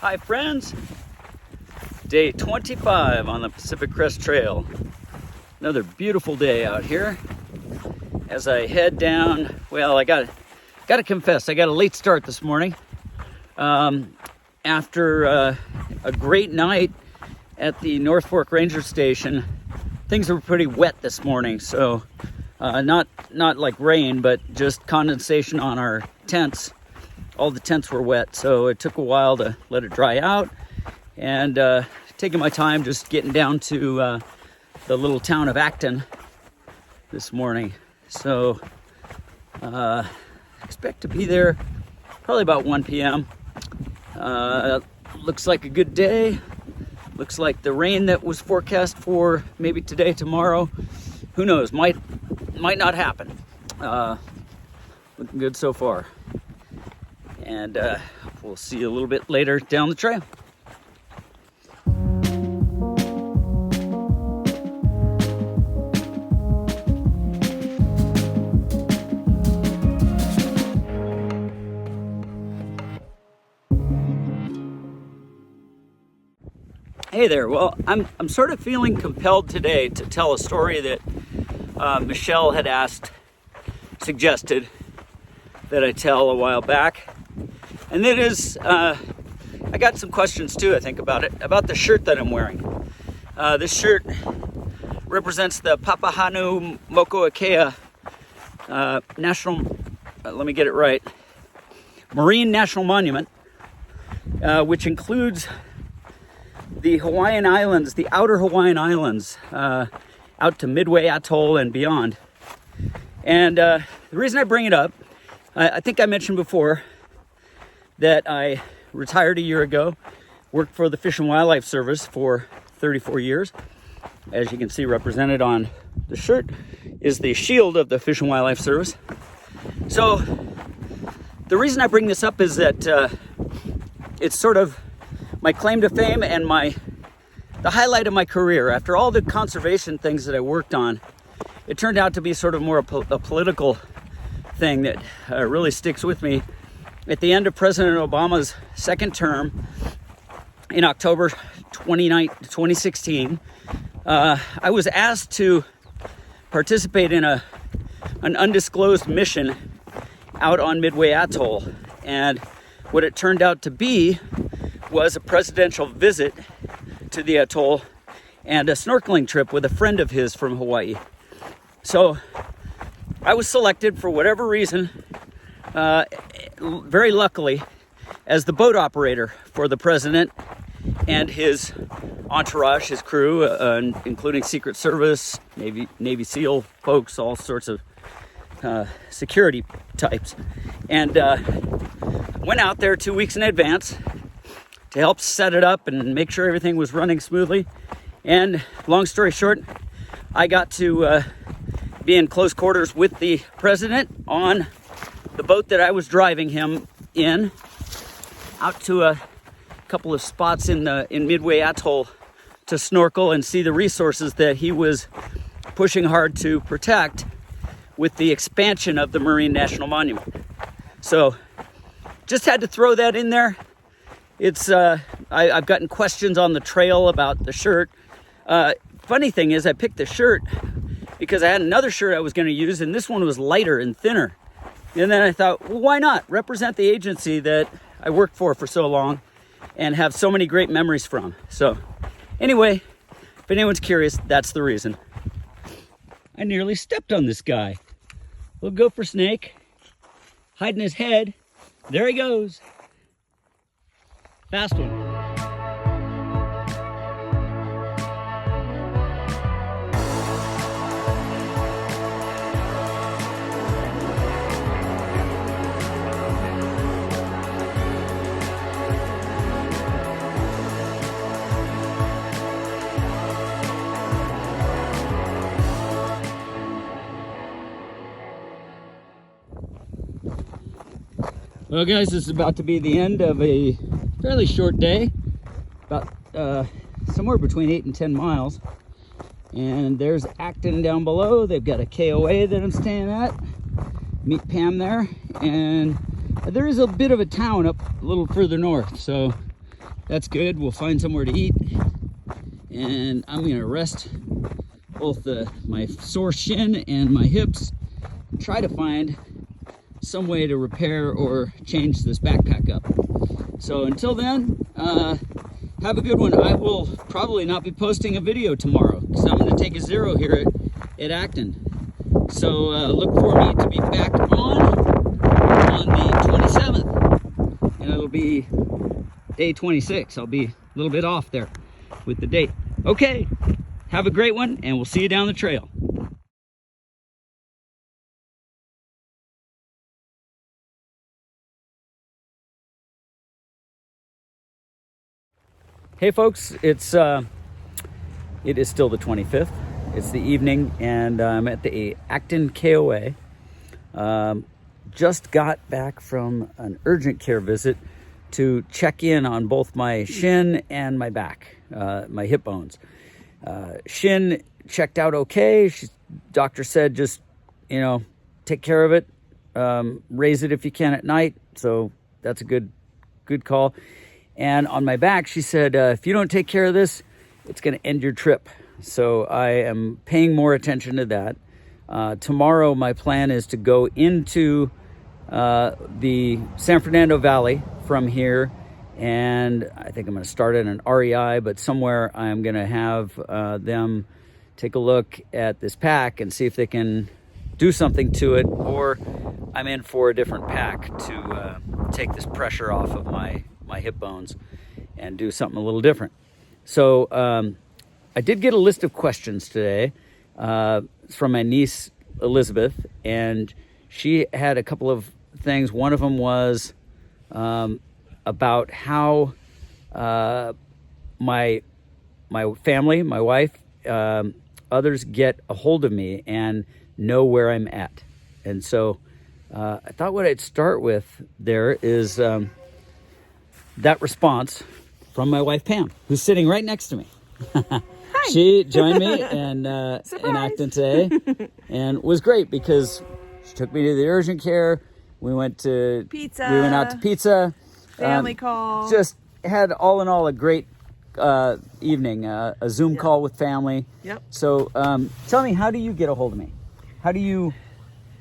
Hi friends, day 25 on the Pacific Crest Trail. Another beautiful day out here. As I head down, well, I gotta confess, I got a late start this morning. After a great night at the North Fork Ranger Station, things were pretty wet this morning. So not like rain, but just condensation on our tents. All the tents were wet, so it took a while to let it dry out, and taking my time just getting down to the little town of Acton this morning. So expect to be there probably about 1 p.m. Looks like a good day. Looks like the rain that was forecast for maybe today, tomorrow, who knows, might not happen. Looking good so far. And we'll see you a little bit later down the trail. Hey there. Well, I'm sort of feeling compelled today to tell a story that Michelle had suggested that I tell a while back. And that is, I got some questions too, I think, about the shirt that I'm wearing. This shirt represents the Papahānaumokuākea National, let me get it right, Marine National Monument, which includes the Hawaiian Islands, the outer Hawaiian Islands, out to Midway Atoll and beyond. And the reason I bring it up, I think I mentioned before that I retired a year ago, worked for the Fish and Wildlife Service for 34 years. As you can see represented on the shirt is the shield of the Fish and Wildlife Service. So the reason I bring this up is that it's sort of my claim to fame and the highlight of my career. After all the conservation things that I worked on, it turned out to be sort of more a political thing that really sticks with me. At the end of President Obama's second term in October 2016, I was asked to participate in an undisclosed mission out on Midway Atoll. And what it turned out to be was a presidential visit to the atoll and a snorkeling trip with a friend of his from Hawaii. So I was selected for whatever reason, very luckily, as the boat operator for the president and his entourage, his crew, including Secret Service, Navy SEAL folks, all sorts of security types. And went out there 2 weeks in advance to help set it up and make sure everything was running smoothly. And long story short, I got to be in close quarters with the president on the boat that I was driving him in, out to a couple of spots in Midway Atoll to snorkel and see the resources that he was pushing hard to protect with the expansion of the Marine National Monument. So just had to throw that in there. It's I've gotten questions on the trail about the shirt. Funny thing is, I picked the shirt because I had another shirt I was going to use, and this one was lighter and thinner. And then I thought, well, why not represent the agency that I worked for so long and have so many great memories from? So anyway, if anyone's curious, that's the reason. I nearly stepped on this guy. Little gopher snake, hiding his head. There he goes. Fast one. Well guys, this is about to be the end of a fairly short day, about somewhere between 8 and 10 miles. And there's Acton down below. They've got a KOA that I'm staying at. Meet Pam there. And there is a bit of a town up a little further north. So that's good. We'll find somewhere to eat, and I'm gonna rest both my sore shin and my hips, try to find some way to repair or change this backpack up. So until then, have a good one. I will probably not be posting a video tomorrow because I'm going to take a zero here at Acton. So look for me to be back on the 27th, and it'll be day 26. I'll be a little bit off there with the date. Okay, have a great one, and we'll see you down the trail. Hey folks, it is still the 25th. It's the evening, and I'm at the Acton KOA. Just got back from an urgent care visit to check in on both my shin and my back, my hip bones. Shin checked out okay. Doctor said just, take care of it. Raise it if you can at night. So that's a good call. And on my back, she said, if you don't take care of this, it's going to end your trip. So I am paying more attention to that. Tomorrow, my plan is to go into the San Fernando Valley from here. And I think I'm going to start at an REI, but somewhere I'm going to have them take a look at this pack and see if they can do something to it, or I'm in for a different pack to take this pressure off of my hip bones and do something a little different. So I did get a list of questions today from my niece Elizabeth, and she had a couple of things. One of them was about how my family, my wife, others get a hold of me and know where I'm at. And so I thought what I'd start with there is that response from my wife Pam, who's sitting right next to me. Hi. She joined me in Acton today, and was great because she took me to the urgent care. We went to pizza. We went out to pizza. Family call. Just had all in all a great evening. A Zoom call with family. Yep. So tell me, how do you get a hold of me?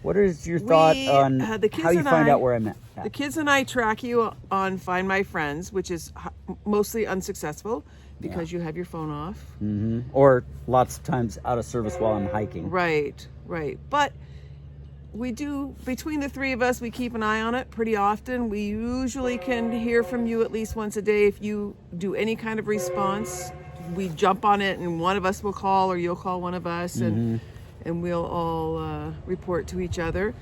What is your thought on how you find out where I'm at? The kids and I track you on Find My Friends, which is mostly unsuccessful because you have your phone off. Mm-hmm. Or lots of times out of service while I'm hiking. Right. But we do, between the three of us, we keep an eye on it pretty often. We usually can hear from you at least once a day. If you do any kind of response, we jump on it, and one of us will call, or you'll call one of us, and we'll all report to each other.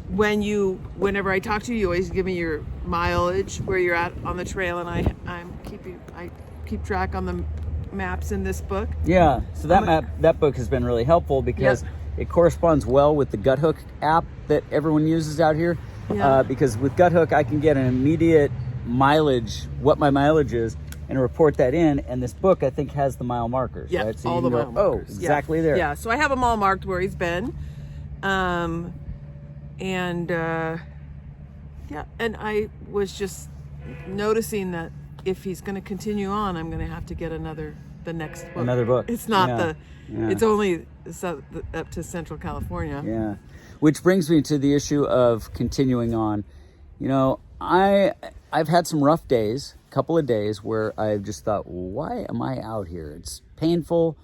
Whenever I talk to you, you always give me your mileage, where you're at on the trail, and I keep track on the maps in this book. Yeah, so that book has been really helpful because it corresponds well with the GutHook app that everyone uses out here. Yeah. Because with GutHook, I can get an immediate mileage, what my mileage is, and report that in. And this book, I think, has the mile markers. Yeah, right? So all the mile markers. Oh, exactly there. Yeah, so I have them all marked where he's been. And I was just noticing that if he's going to continue on, I'm going to have to get the next book. Another book. It's not it's only up to Central California. Yeah. Which brings me to the issue of continuing on. I've had some rough days, a couple of days where I've just thought, why am I out here? It's painful.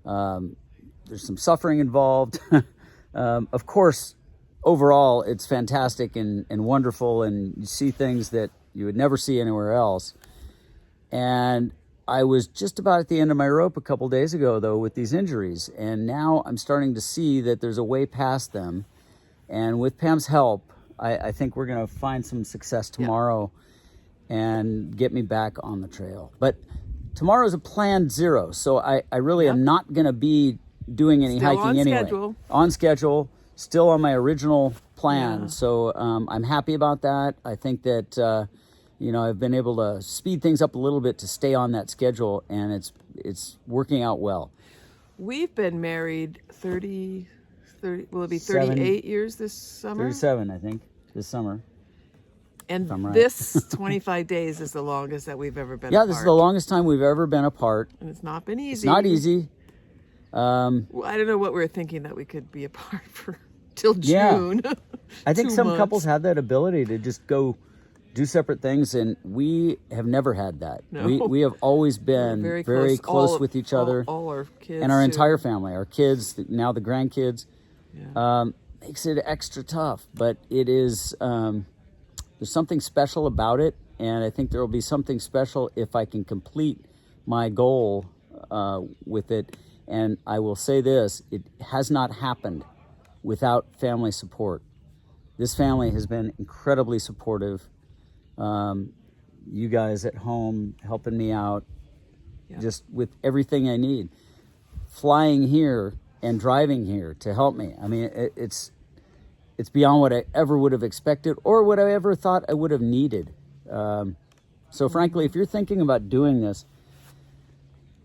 There's some suffering involved. Of course, overall, it's fantastic and wonderful, and you see things that you would never see anywhere else. And I was just about at the end of my rope a couple days ago, though, with these injuries. And now I'm starting to see that there's a way past them. And with Pam's help, I think we're going to find some success tomorrow and get me back on the trail. But tomorrow is a planned zero, so I really am not going to be doing any hiking anyway. On schedule, still on my original plan. So I'm happy about that. I think that I've been able to speed things up a little bit to stay on that schedule, and it's working out well. We've been married 30 will it be 38 years this summer? 37, I think, this summer. And I'm right. this 25 days is the longest that we've ever been Yeah, apart. this is the longest time we've ever been apart. And it's not been easy. It's not easy. Well, I don't know what we were thinking that we could be apart for till Yeah. June. I think 2 some months. couples have that ability to just go do separate things, and we have never had that. No. We have always been Very close all- with each other, all our kids and our too. entire family, our kids, now the grandkids. Yeah. Makes it extra tough, but it is, there's something special about it, and I think there will be something special if I can complete my goal with it. And I will say this, it has not happened without family support. This family has been incredibly supportive. You guys at home helping me out, Yeah. just with everything I need. Flying here and driving here to help me. I mean, it's beyond what I ever would have expected or what I ever thought I would have needed. So frankly, if you're thinking about doing this,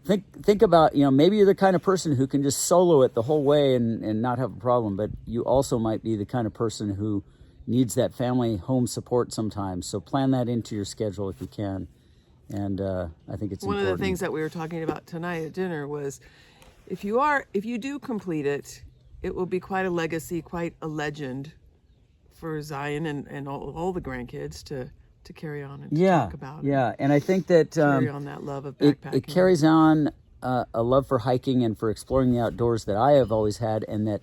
think about, maybe you're the kind of person who can just solo it the whole way and not have a problem, but you also might be the kind of person who needs that family home support sometimes. So plan that into your schedule if you can. And I think it's One important. of the things that we were talking about tonight at dinner was if you do complete it, it will be quite a legacy, quite a legend for Zion and all the grandkids to carry on and to talk about. Yeah, and I think that Carry on that love of it backpacking. carries on a love for hiking and for exploring the outdoors that I have always had, and that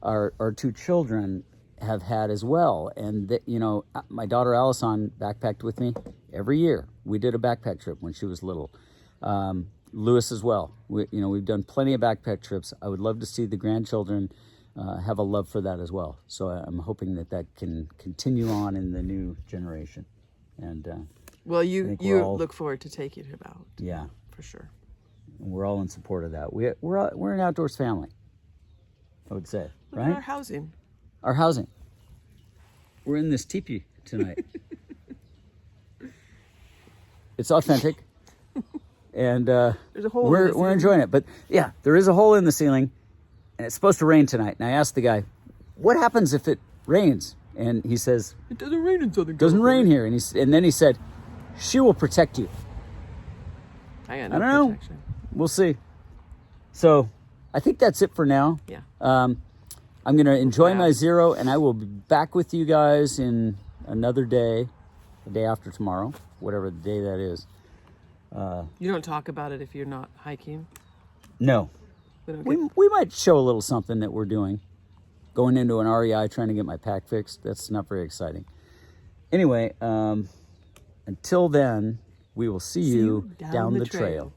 our 2 children have had as well. And that, my daughter Allison backpacked with me every year. We did a backpack trip when she was little. Lewis as well. We've done plenty of backpack trips. I would love to see the grandchildren have a love for that as well. So I'm hoping that can continue on in the new generation. And Well, I you think we're all- look forward to taking him out. yeah, For sure. we're all in support of that. We're an outdoors family, I would say, Look right? at our housing. Our housing. We're in this teepee tonight. It's authentic, and There's a hole in the we're ceiling. enjoying it. But yeah, there is a hole in the ceiling, and it's supposed to rain tonight. And I asked the guy, "What happens if it rains?" And he says, It doesn't rain in Southern "Doesn't rain California. here." And then he said, "She will protect you." I got I no don't know. protection. We'll see. So I think that's it for now. Yeah. I'm going to enjoy my Wow. 0, and I will be back with you guys in another day, the day after tomorrow, whatever the day that is. You don't talk about it if you're not hiking. No, We don't we, get, we might show a little something that we're doing. Going into an REI, trying to get my pack fixed. That's not very exciting. Anyway, until then, we will see you down the trail.